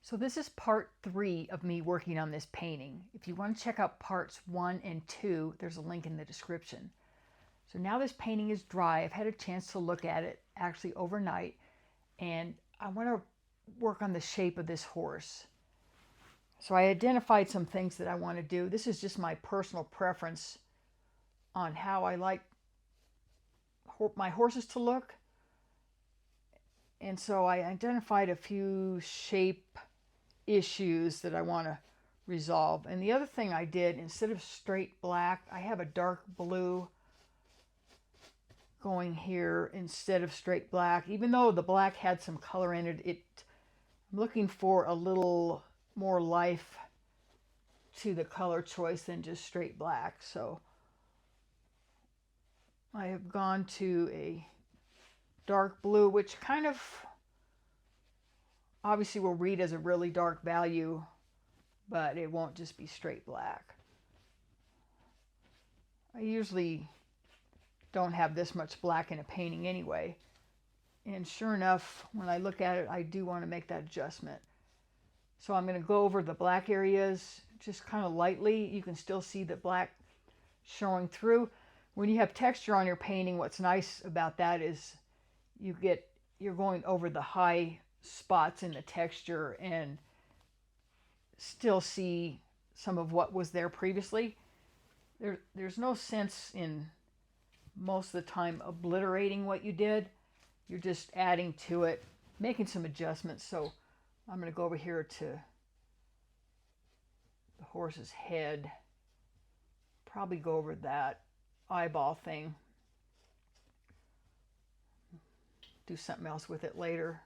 So this is part 3 of me working on this painting. If you want to check out parts 1 and 2, there's a link in the description. So now this painting is dry. I've had a chance to look at it actually overnight, and I want to work on the shape of this horse. So I identified some things that I want to do. This is just my personal preference on how I like my horses to look. And so I identified a few shape issues that I want to resolve. And the other thing I did, instead of straight black, I have a dark blue going here instead of straight black. Even though the black had some color in it, I'm looking for a little more life to the color choice than just straight black. So I have gone to a dark blue, which kind of obviously will read as a really dark value, but it won't just be straight black. I usually don't have this much black in a painting anyway. And sure enough, when I look at it, I do want to make that adjustment. So I'm going to go over the black areas just kind of lightly. You can still see the black showing through. When you have texture on your painting, what's nice about that is you're going over the high spots in the texture and still see some of what was there previously. There's no sense in most of the time obliterating what you did. You're just adding to it, making some adjustments. So I'm going to go over here to the horse's head, probably go over that eyeball thing, do something else with it later.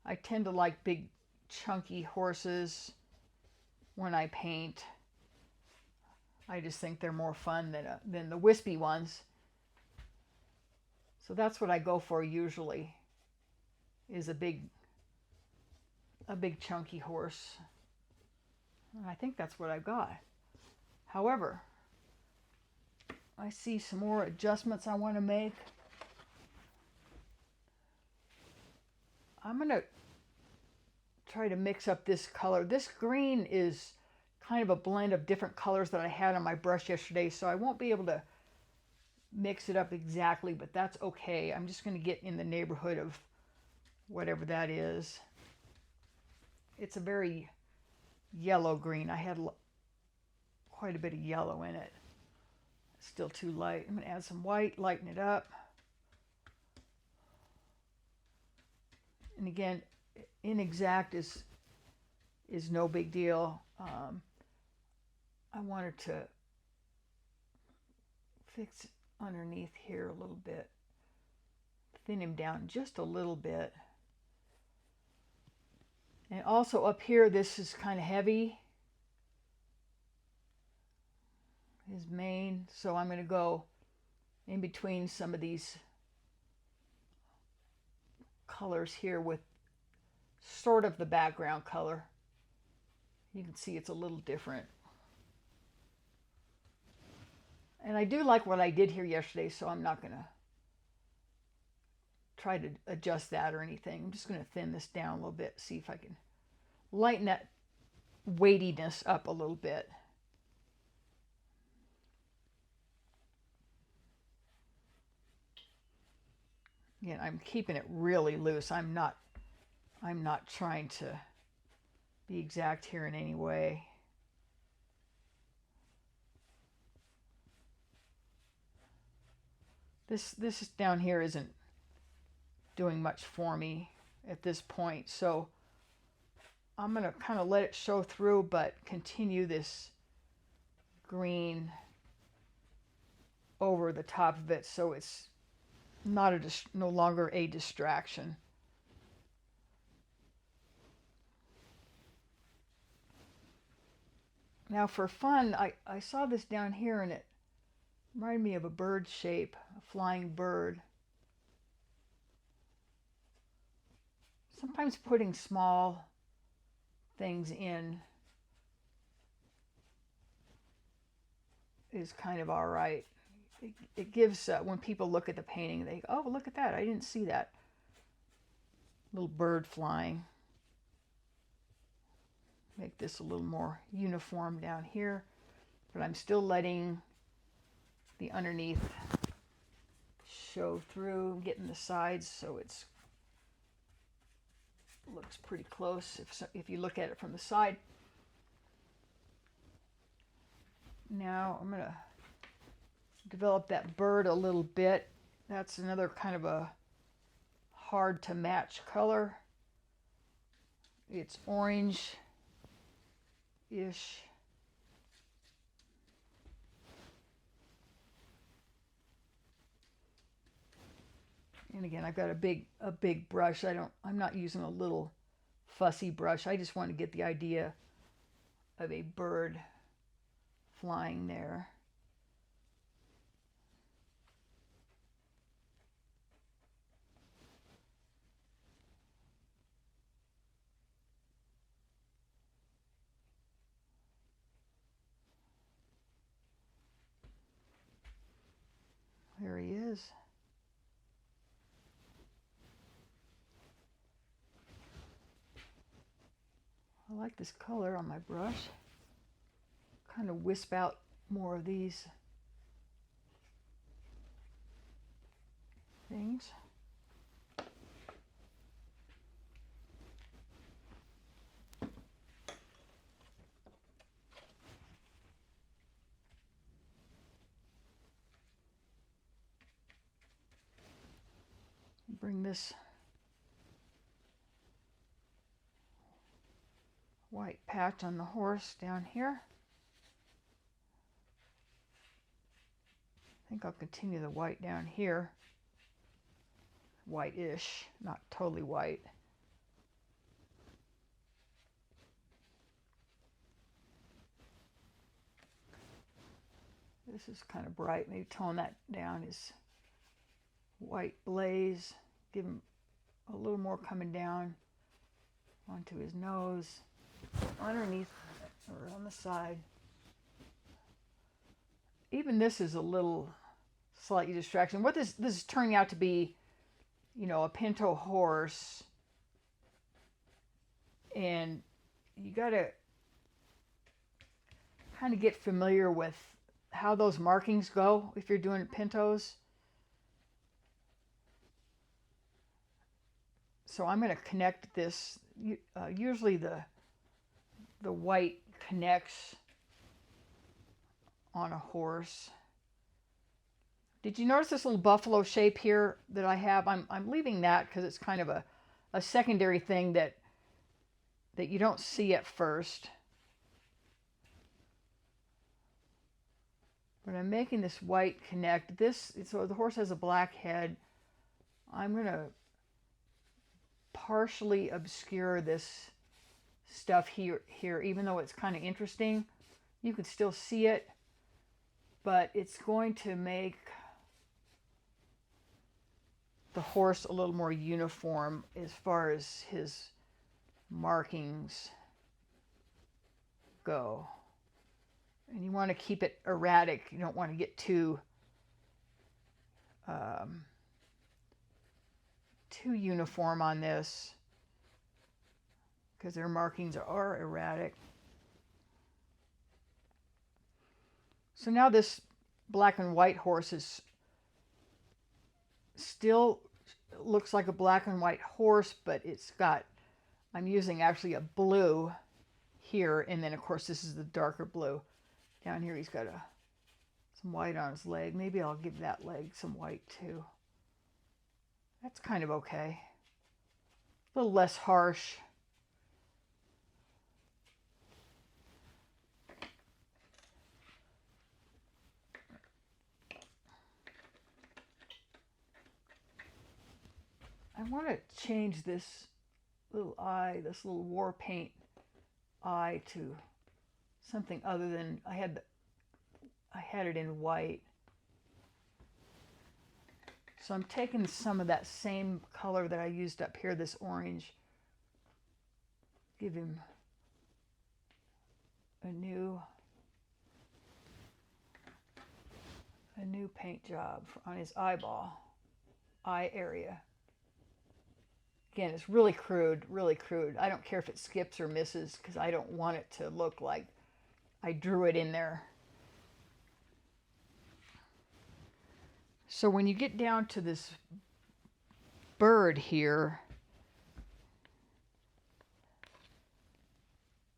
I tend to like big chunky horses when I paint. I just think they're more fun than the wispy ones. So that's what I go for usually, is a big chunky horse. And I think that's what I've got. However, I see some more adjustments I want to make. I'm going to try to mix up this color. This green is kind of a blend of different colors that I had on my brush yesterday, so I won't be able to mix it up exactly, but that's okay. I'm just going to get in the neighborhood of whatever that is. It's a very yellow green. I had quite a bit of yellow in it. Still too light. I'm going to add some white, lighten it up. And again, inexact is no big deal. I wanted to fix underneath here a little bit, thin him down just a little bit. And also up here, this is kind of heavy, his mane, so I'm going to go in between some of these colors here with sort of the background color. You can see it's a little different. And I do like what I did here yesterday, so I'm not going to try to adjust that or anything. I'm just going to thin this down a little bit, see if I can lighten that weightiness up a little bit. Again, I'm keeping it really loose. I'm not trying to be exact here in any way. This down here isn't doing much for me at this point, so I'm going to kind of let it show through, but continue this green over the top of it so it's no longer a distraction. Now for fun, I saw this down here and it reminded me of a bird shape, a flying bird. Sometimes putting small things in is kind of all right. It gives, when people look at the painting, they go, oh, look at that. I didn't see that little bird flying. Make this a little more uniform down here, but I'm still letting the underneath show through, getting the sides so it's looks pretty close if you look at it from the side. Now I'm going to develop that bird a little bit. That's another kind of a hard to match color. It's orange-ish. And again, I've got a big brush. I'm not using a little fussy brush. I just want to get the idea of a bird flying there. There he is. I like this color on my brush. Kind of wisp out more of these things. Bring this white patch on the horse down here. I think I'll continue the white down here. White-ish, not totally white. This is kind of bright. Maybe tone that down. His white blaze. Give him a little more coming down onto his nose, underneath or on the side. Even this is a little slightly distraction. What this is turning out to be, you know, a pinto horse, and you got to kind of get familiar with how those markings go if you're doing pintos. So I'm going to connect this. Usually the white connects on a horse. Did you notice this little buffalo shape here that I have? I'm leaving that because it's kind of a secondary thing that you don't see at first. But I'm making this white connect. So the horse has a black head. I'm going to partially obscure this stuff here, even though it's kind of interesting. You can still see it, but it's going to make the horse a little more uniform as far as his markings go. And you want to keep it erratic. You don't want to get too uniform on this, because their markings are erratic. So now this black and white horse is still looks like a black and white horse, but it's got, I'm using actually a blue here, and then of course this is the darker blue. Down here he's got some white on his leg. Maybe I'll give that leg some white too. That's kind of okay. A little less harsh. I want to change this little eye, this little war paint eye, to something other than I had it in white. So I'm taking some of that same color that I used up here, this orange. Give him a new a new paint job on his eye area. Again, it's really crude, really crude. I don't care if it skips or misses because I don't want it to look like I drew it in there. So when you get down to this bird here,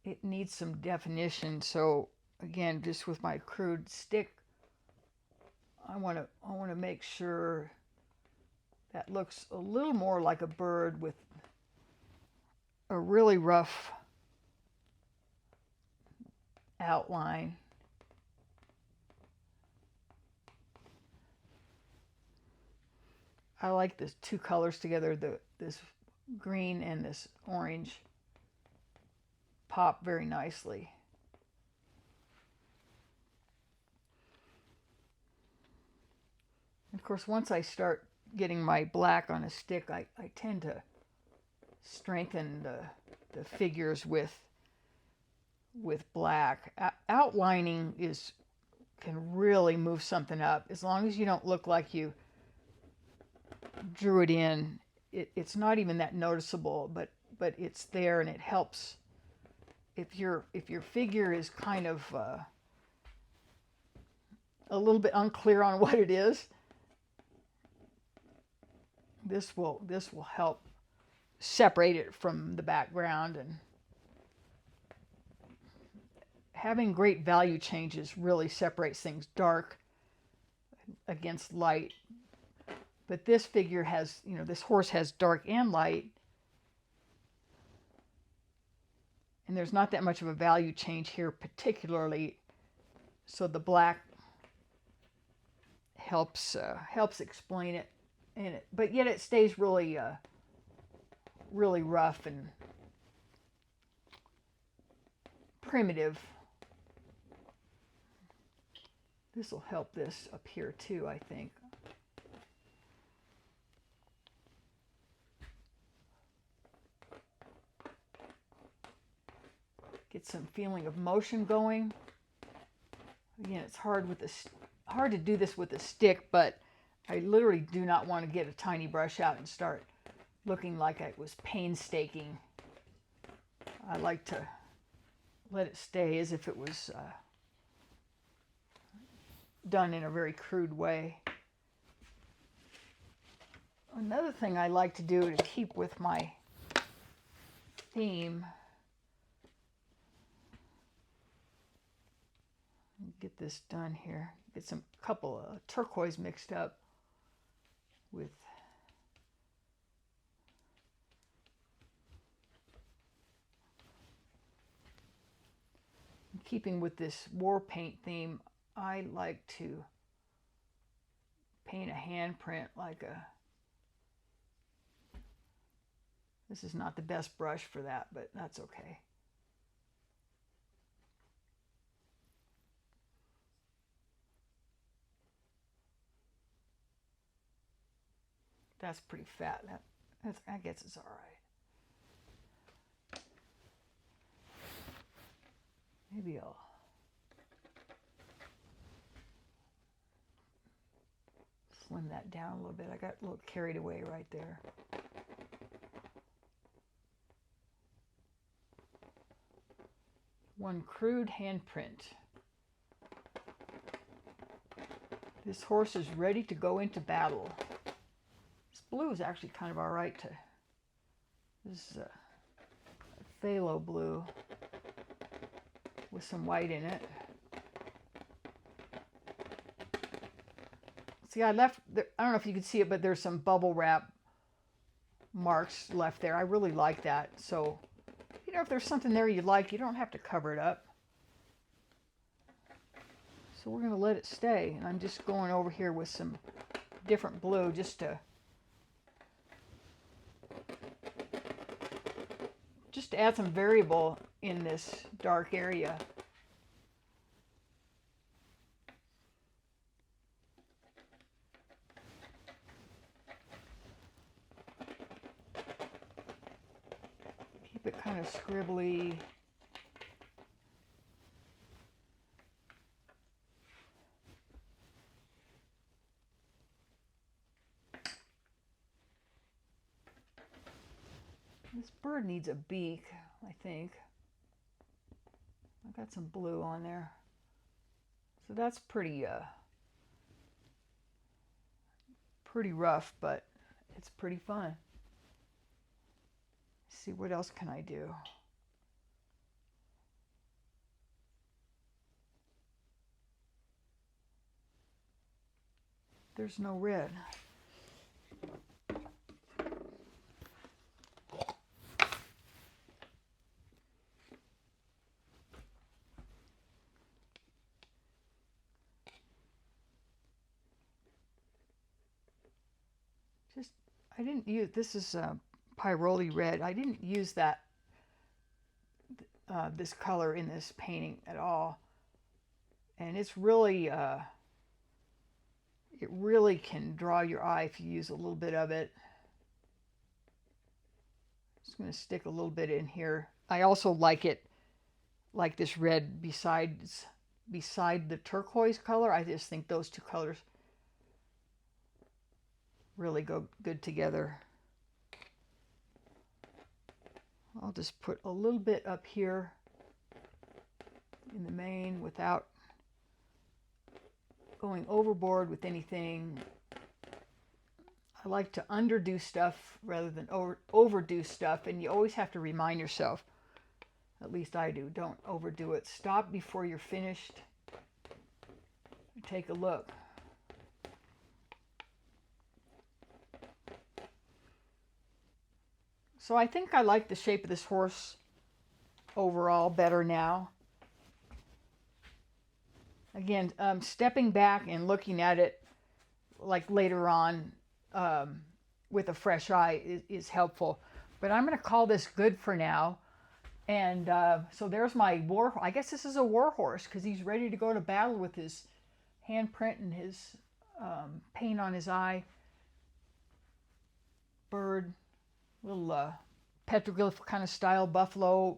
it needs some definition. So again, just with my crude stick, I want to make sure that looks a little more like a bird with a really rough outline. I like the two colors together, this green and this orange pop very nicely. Of course, once I start getting my black on a stick, I tend to strengthen the figures with black. Outlining can really move something up. As long as you don't look like you drew it in, it's not even that noticeable, but it's there and it helps. If your figure is kind of a little bit unclear on what it is, this will help separate it from the background. And having great value changes really separates things, dark against light. But this figure has, this horse has dark and light, and there's not that much of a value change here particularly, so the black helps explain it, but yet it stays really rough and primitive. This will help this up here too, I think. Get some feeling of motion going. Again, it's hard to do this with a stick, but I literally do not want to get a tiny brush out and start looking like it was painstaking. I like to let it stay as if it was done in a very crude way. Another thing I like to do to keep with my theme, get this done here. Get some couple of turquoise mixed up with keeping with this war paint theme. I like to paint a handprint like this is not the best brush for that, but that's okay. That's pretty fat. I guess it's all right. Maybe I'll slim that down a little bit. I got a little carried away right there. One crude handprint. This horse is ready to go into battle. Blue is actually kind of all right to, this is a phthalo blue with some white in it. See, I left, I don't know if you can see it, but there's some bubble wrap marks left there. I really like that. So, if there's something there you like, you don't have to cover it up. So we're going to let it stay. And I'm just going over here with some different blue just to add some variable in this dark area. Keep it kind of scribbly. This bird needs a beak, I think. I got some blue on there. So that's pretty rough, but it's pretty fun. Let's see, what else can I do? There's no red. I didn't use, this is Pyroli red. I didn't use that, this color in this painting at all. And it's really, it really can draw your eye if you use a little bit of it. Just going to stick a little bit in here. I also like it, like this red beside the turquoise color. I just think those two colors really go good together. I'll just put a little bit up here in the mane without going overboard with anything. I like to underdo stuff rather than overdo stuff, and you always have to remind yourself, at least I do, don't overdo it. Stop before you're finished. Take a look. So I think I like the shape of this horse overall better now. Again, stepping back and looking at it like later on with a fresh eye is helpful. But I'm going to call this good for now. And so there's my war. I guess this is a war horse because he's ready to go to battle with his handprint and his paint on his eye. Bird. Little petroglyph kind of style buffalo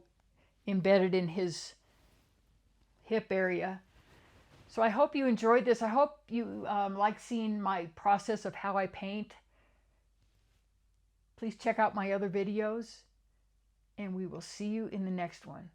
embedded in his hip area. So I hope you enjoyed this. I hope you like seeing my process of how I paint. Please check out my other videos, and we will see you in the next one.